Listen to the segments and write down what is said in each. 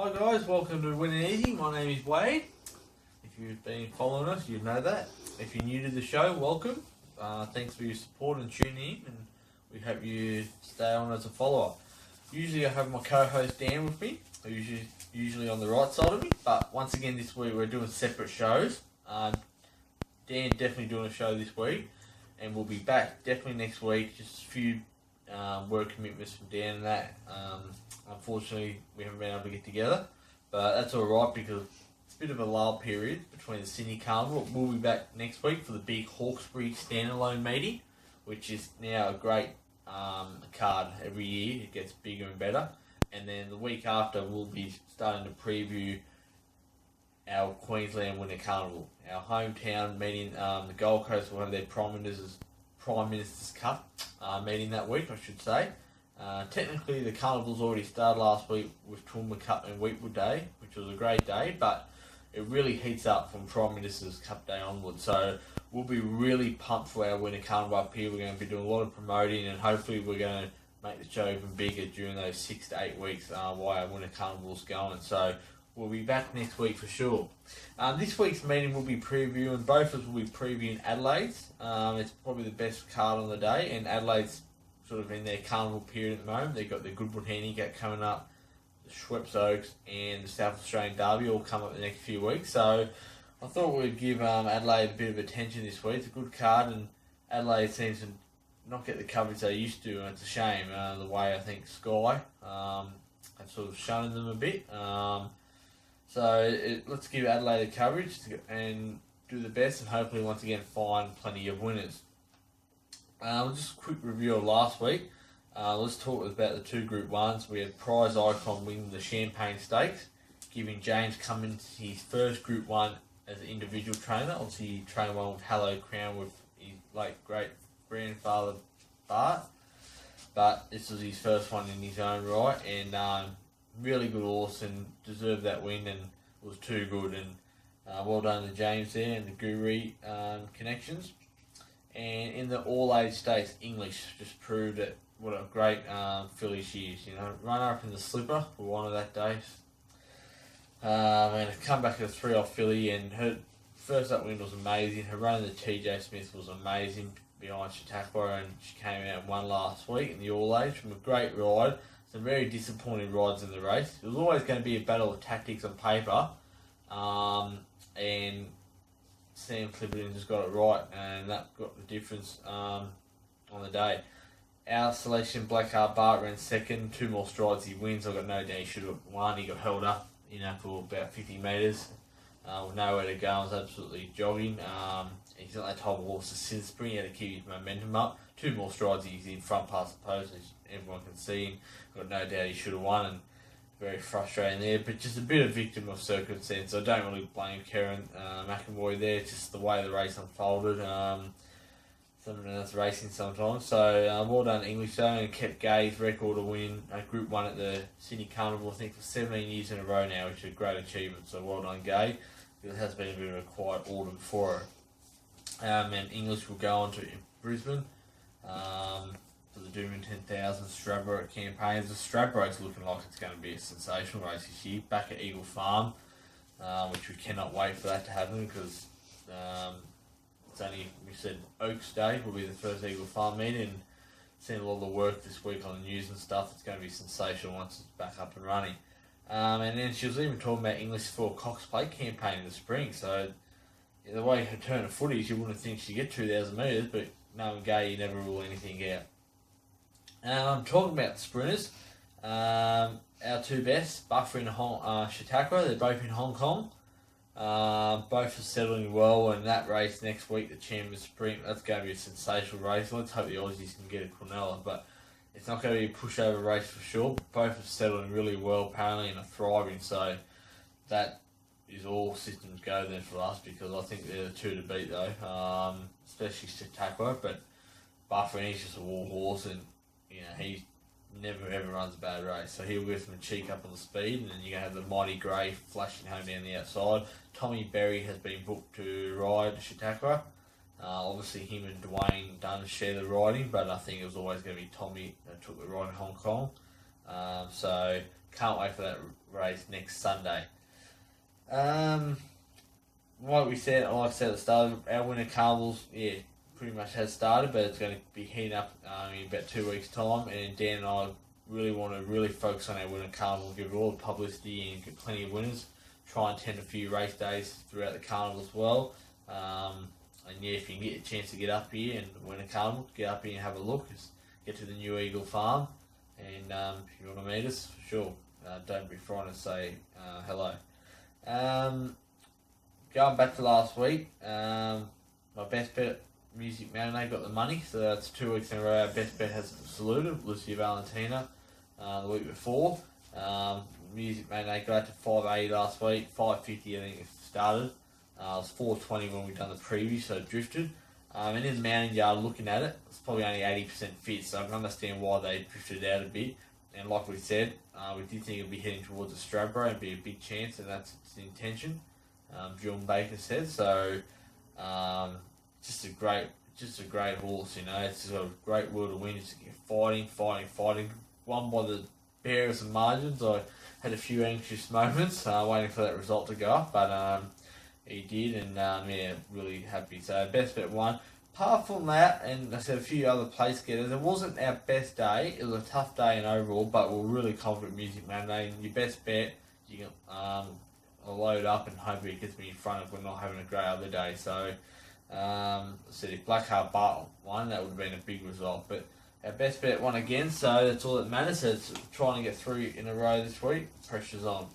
Hi guys, welcome to Winning Easy. My name is Wade. If you've been following us, you'd know that. If you're new to the show, welcome. Thanks for your support and tuning in, and we hope you stay on as a follower. Usually I have my co-host Dan with me, who's usually on the right side of me, but once again this week we're doing separate shows. Dan definitely doing a show this week, and we'll be back definitely next week. Just a few work commitments from Dan and that. Unfortunately, we haven't been able to get together, but that's alright because it's a bit of a lull period between the Sydney Carnival. We'll be back next week for the big Hawkesbury standalone meeting, which is now a great card every year. It gets bigger and better. And then the week after, we'll be starting to preview our Queensland Winter Carnival. Our hometown meeting, the Gold Coast will have their Prime Minister's Cup meeting that week, I should say. Technically, the carnival's already started last week with Toowoomba Cup and Wheatwood Day, which was a great day, but it really heats up from Prime Minister's Cup Day onwards. So we'll be really pumped for our Winter Carnival up here. We're going to be doing a lot of promoting, and hopefully we're going to make the show even bigger during those 6 to 8 weeks while our Winter Carnival's going. So we'll be back next week for sure. This week's meeting will be previewing, both of us will be previewing Adelaide's. It's probably the best card on the day, and Adelaide's sort of in their carnival period at the moment. They've got the Goodwood Handicap coming up, the Schweppes Oaks and the South Australian Derby all come up the next few weeks. So I thought we'd give Adelaide a bit of attention this week. It's a good card, and Adelaide seems to not get the coverage they used to, and it's a shame. The way I think Sky have sort of shown them a bit. Let's give Adelaide the coverage and do the best, and hopefully once again find plenty of winners. Just a quick review of last week. Let's talk about the two Group 1s. We had Prize Icon winning the Champagne Stakes, giving James Cummins his first Group 1 as an individual trainer. Obviously, he trained one with Hello Crown with his late great-grandfather Bart, but this was his first one in his own right, and really good horse and deserved that win, and was too good. And well done to James there and the Guru connections. And in the all-age stakes, English just proved that what a great filly she is. Runner up in the slipper for one of that day. And come back as a 3-off filly, and her first up win was amazing. Her run in the TJ Smith was amazing behind Chautauqua, and she came out and won last week in the all-age from a great ride. Some very disappointing rides in the race. It was always going to be a battle of tactics on paper, and Sam Clipperton just got it right, and that got the difference on the day. Our selection, Blackheart Bart, ran second. 2 more strides, he wins. I've got no doubt he should have won. He got held up, for about 50 metres with nowhere to go. I was absolutely jogging. He's not that type of horse to sit sprint. He had to keep his momentum up. 2 more strides, he's in front past the post, as everyone can see him. I've got no doubt he should have won, and very frustrating there, but just a bit of victim of circumstance. I don't really blame Karen McEvoy there. It's just the way the race unfolded. Someone else racing sometimes. So well done English though, and kept Gay's record to win Group 1 at the Sydney Carnival, I think, for 17 years in a row now, which is a great achievement. So well done Gay. It has been a bit of a quiet autumn for her. And English will go on to Brisbane. For the Dooming 10,000 Stradbroke campaigns. The Stradbroke's looking like it's going to be a sensational race this year, back at Eagle Farm, which we cannot wait for that to happen, because it's only, we said Oaks Day will be the first Eagle Farm meeting, and seen a lot of the work this week on the news and stuff. It's going to be sensational once it's back up and running. And then she was even talking about English for Cox Plate campaign in the spring, so the way her turn of foot is, you wouldn't think she'd get 2,000 metres, but knowing Gay, you never rule anything out. Talking about the sprinters, our 2 best, Buffer and Chautauqua, they're both in Hong Kong. Both are settling well, and that race next week, the Champions Sprint, that's going to be a sensational race. Let's hope the Aussies can get a Cornella, but it's not going to be a pushover race for sure. Both are settling really well, apparently, and are thriving, so that is all systems go then for us, because I think they're the 2 to beat though, especially Chautauqua. But Buffer, he's just a war horse, and he never ever runs a bad race, so he'll give some cheek up on the speed, and then you're going to have the Mighty Grey flashing home down the outside. Tommy Berry has been booked to ride Chautauqua. Obviously him and Dwayne Dunn share the riding, but I think it was always going to be Tommy that took the ride in Hong Kong. So can't wait for that race next Sunday. Like I said at the start, our winter carnivals, pretty much has started, but it's going to be heating up in about 2 weeks' time. And Dan and I really want to focus on our winter carnival, give it all the publicity and get plenty of winners. Try and attend a few race days throughout the carnival as well. And if you can get a chance to get up here and win a carnival, get up here and have a look. Just get to the New Eagle Farm, and if you want to meet us, for sure, don't be frightened to say hello. Going back to last week, my best bet, Music Matinee, got the money, so that's 2 weeks in a row. Our best bet has saluted, Lucia Valentina, the week before. Music Matinee got to 580 last week, 550 I think it started. It was 420 when we done the preview, so it drifted. And in the mountain yard, looking at it, it's probably only 80% fit, so I can understand why they drifted out a bit. And like we said, we did think it would be heading towards the Stradbroke and be a big chance, and that's the intention. John Baker said so. Just a great horse, you know. It's got a great will to win. It's fighting. Won by the barest of margins. I had a few anxious moments waiting for that result to go up, but he did, and really happy. So best bet won. Apart from that, and I said a few other place getters, it wasn't our best day. It was a tough day in overall, but we're really confident Music Matinee. And your best bet, you can I'll load up and hope it gets me in front if we're not having a great other day. So I said if Blackheart Bart won, that would have been a big result. But our best bet won again, so that's all that matters. So it's trying to get 3 in a row this week. Pressure's on.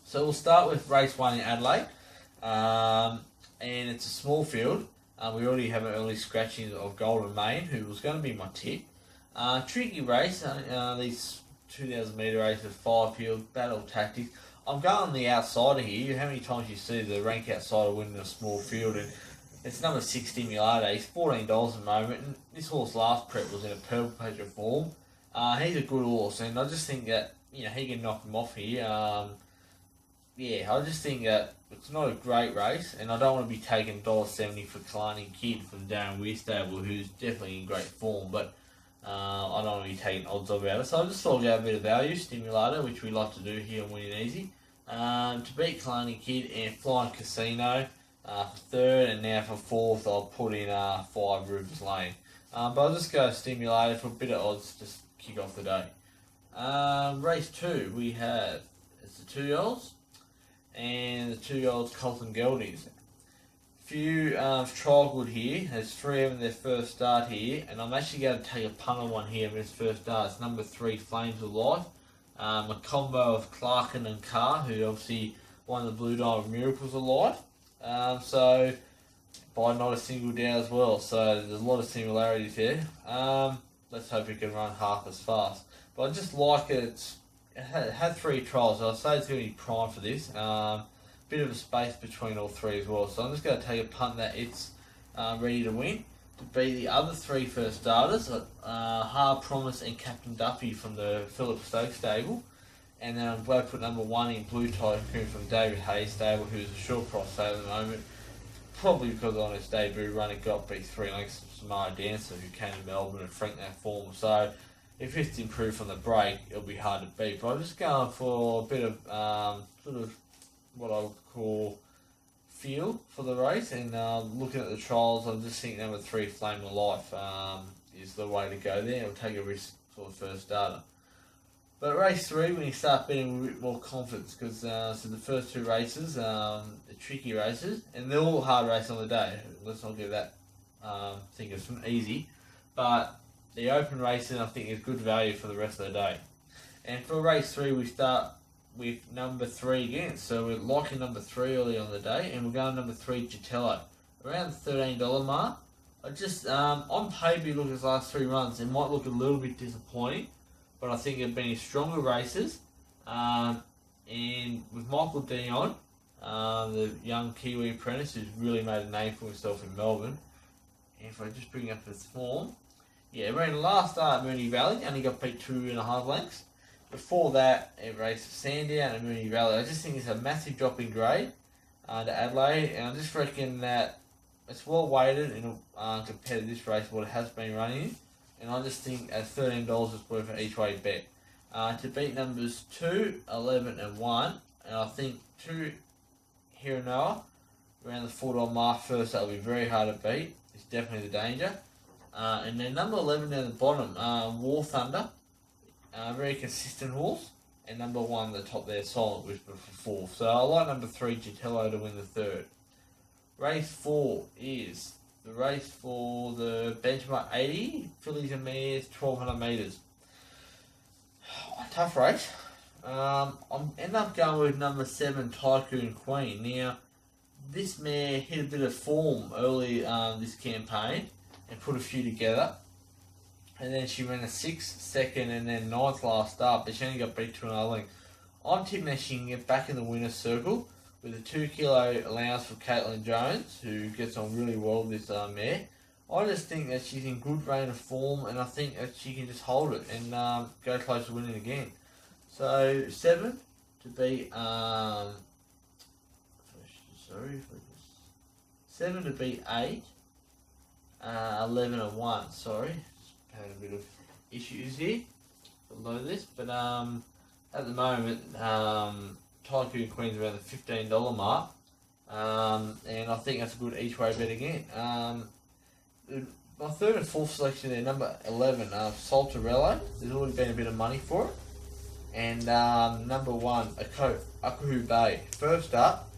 So we'll start with race 1 in Adelaide, and it's a small field. We already have an early scratching of Golden Mane, who was going to be my tip. Tricky race. These 2,000 metre races, 5 field, battle tactics. I'm going on the outsider here. How many times you see the rank outsider winning a small field? And it's number 6, Stimulate. He's $14 at the moment. And this horse last prep was in a purple patch of form. He's a good horse, and I just think that he can knock him off here. I just think that it's not a great race, and I don't want to be taking $1.70 for Kalani Kid from Darren Weir stable, who's definitely in great form, but I don't want to be taking odds about it. So I just thought I'd get a bit of value, Stimulator, which we like to do here on Winning Easy. To beat Kalani Kid and Flying Casino for 3rd, and now for 4th I'll put in 5 Rivers Lane. But I'll just go Stimulator for a bit of odds, just kick off the day. Race 2, we have, it's the 2-year-olds, and the 2-year-olds Colton Geldings. Few trial good here. There's 3 having their first start here, and I'm actually going to take a punt on one here in his first start. It's number 3, Flames of Life. A combo of Clarkin and Carr, who obviously won the Blue Diamond Miracles of Life. So by not a single down as well. So there's a lot of similarities there. Let's hope it can run half as fast. But I just like it. It had 3 trials, so I'd say it's going to be primed for this. Bit of a space between all 3 as well. So I'm just going to take a punt that it's ready to win. To be the other 3 first starters, Hard Promise and Captain Duffy from the Philip Stokes stable. And then I'm glad to put number 1 in Blue Tycoon from David Hayes stable, who's a short cross sale at the moment. Probably because on his debut run it got beat 3 lengths from Samara Dancer, who came to Melbourne and franked that form. So if it's improved from the break, it'll be hard to beat. But I'm just going for a bit of sort of what I would call feel for the race, and looking at the trials, I just think number 3, Flame of Life, is the way to go there. It'll take a risk for the first starter. But race 3, when you start betting with a bit more confidence, because so the first 2 races, the tricky races, and they're all hard races on the day. Let's not get that think it's easy, but the open racing I think is good value for the rest of the day. And for race 3, we start with number 3 again. So we're locking number 3 early on the day, and we're going number 3, Gitello. Around the $13 mark. I just, on paper, you look at his last 3 runs, it might look a little bit disappointing, but I think it's been his stronger races. And with Michael Dion, the young Kiwi apprentice who's really made a name for himself in Melbourne, and if I just bring up his form, ran last start at Moonee Valley, only got beat 2.5 lengths. Before that, it raced Sandown and Moonee Valley. I just think it's a massive drop in grade to Adelaide, and I just reckon that it's well weighted in compared to this race, what it has been running in. And I just think at $13 it's worth an each way bet. To beat numbers 2, 11 and 1, and I think 2 here and now, around the $4 mark first, that'll be very hard to beat. It's definitely the danger. And then number 11 down the bottom, War Thunder, very consistent horse. And number 1 at the top there, Silent Whisper for 4th. So I like number 3, Gitello, to win the third. Race 4 is the race for the benchmark 80, fillies and mares, 1200 metres. Tough race. I'm end up going with number 7, Tycoon Queen. Now, this mare hit a bit of form early this campaign and put a few together. And then she ran a 6th, 2nd, and then 9th last start, but she only got beat to another length. I'm tipping that she can get back in the winner's circle with a 2 kilo allowance for Caitlin Jones, who gets on really well with this mare. I just think that she's in good reign of form, and I think that she can just hold it and go close to winning again. So 7 to beat 7 to beat 8, 11 and 1. Sorry, had a bit of issues here below this, but at the moment Tycoon Queen's around the $15 mark, and I think that's a good each way bet again. My 3rd and 4th selection there, number 11, Saltarello. There's already been a bit of money for it. And number 1, Akahu Bay. First up,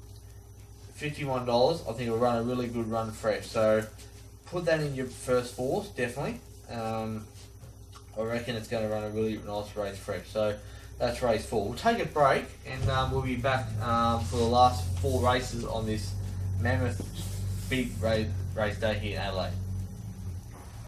$51. I think it'll run a really good run fresh. So put that in your first force, definitely. I reckon it's going to run a really nice race fresh. So that's race 4. We'll take a break, and we'll be back for the last 4 races on this mammoth big race day here in Adelaide.